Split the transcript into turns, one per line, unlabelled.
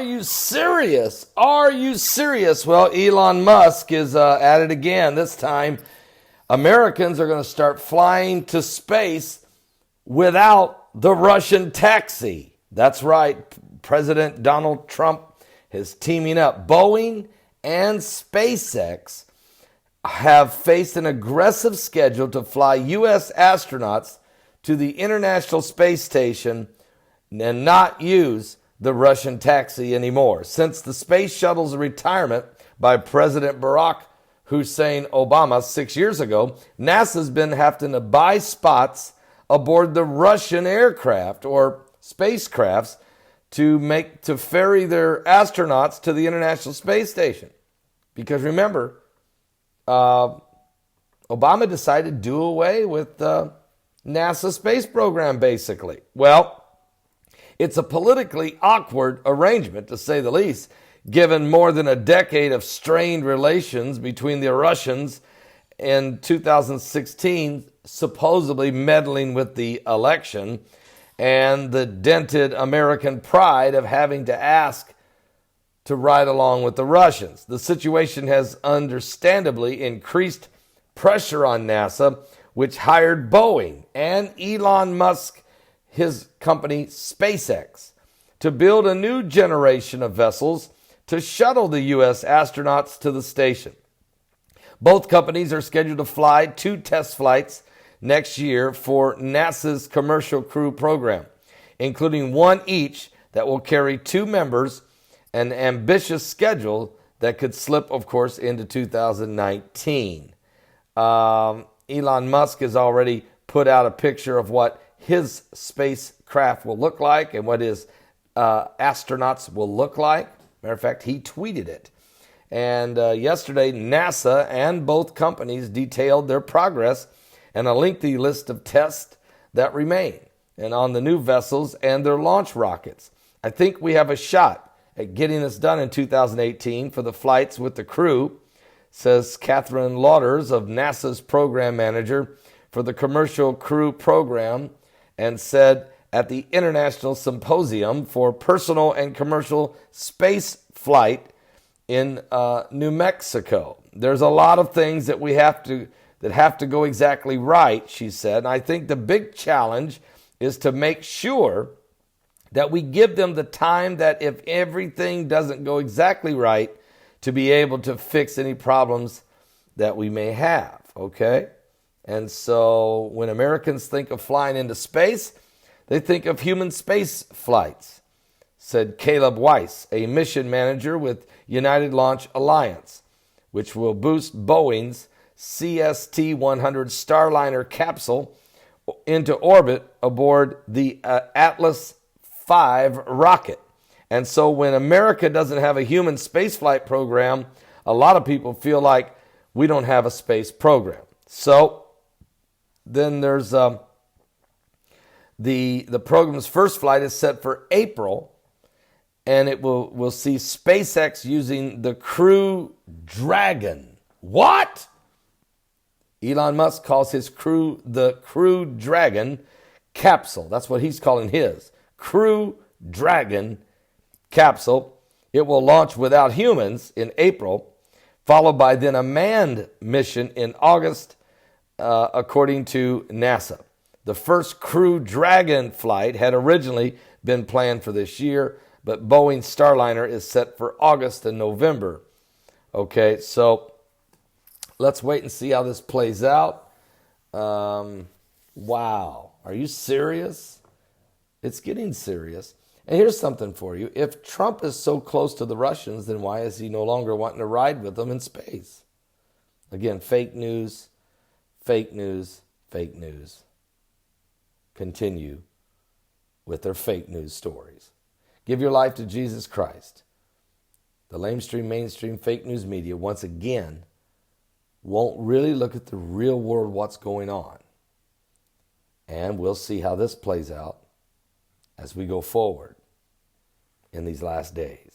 you serious? Are you serious? Well, Elon Musk is at it again. This time, Americans are going to start flying to space without the Russian taxi. That's right. President Donald Trump is teaming up. Boeing and SpaceX have faced an aggressive schedule to fly U.S. astronauts to the International Space Station and not use the Russian taxi anymore. Since the space shuttle's retirement by President Barack Hussein Obama 6 years ago, NASA's been having to buy spots aboard the Russian aircraft or spacecrafts to ferry their astronauts to the International Space Station. Because remember, Obama decided to do away with the NASA space program, basically. Well, it's a politically awkward arrangement, to say the least, given more than a decade of strained relations between the Russians in 2016, supposedly meddling with the election, and the dented American pride of having to ask to ride along with the Russians. The situation has understandably increased pressure on NASA, which hired Boeing and Elon Musk, his company SpaceX, to build a new generation of vessels to shuttle the U.S. astronauts to the station. Both companies are scheduled to fly 2 test flights next year for NASA's Commercial Crew program, including one each that will carry 2 members, an ambitious schedule that could slip, of course, into 2019. Elon Musk has already put out a picture of what his spacecraft will look like and what his astronauts will look like. Matter of fact, he tweeted it. And yesterday, NASA and both companies detailed their progress and a lengthy list of tests that remain, and on the new vessels and their launch rockets. I think we have a shot at getting this done in 2018 for the flights with the crew, says Catherine Lauders, of NASA's program manager for the Commercial Crew program, and said at the International Symposium for Personal and Commercial Space Flight in New Mexico. There's a lot of things that have to go exactly right, she said. And I think the big challenge is to make sure that we give them the time that if everything doesn't go exactly right, to be able to fix any problems that we may have, okay? And so when Americans think of flying into space, they think of human space flights, said Caleb Weiss, a mission manager with United Launch Alliance, which will boost Boeing's CST-100 Starliner capsule into orbit aboard the Atlas V rocket. And so when America doesn't have a human spaceflight program, a lot of people feel like we don't have a space program. So then there's the program's first flight is set for April, and it will see SpaceX using the Crew Dragon. What? Elon Musk calls his crew the Crew Dragon capsule. That's what he's calling his. Crew Dragon capsule. It will launch without humans in April, followed by then a manned mission in August, according to NASA. The first Crew Dragon flight had originally been planned for this year, but Boeing's Starliner is set for August and November. Okay, so let's wait and see how this plays out. Wow. Are you serious? It's getting serious. And here's something for you. If Trump is so close to the Russians, then why is he no longer wanting to ride with them in space? Again, fake news, fake news, fake news. Continue with their fake news stories. Give your life to Jesus Christ. The lamestream, mainstream, fake news media, once again, won't really look at the real world, what's going on. And we'll see how this plays out as we go forward in these last days.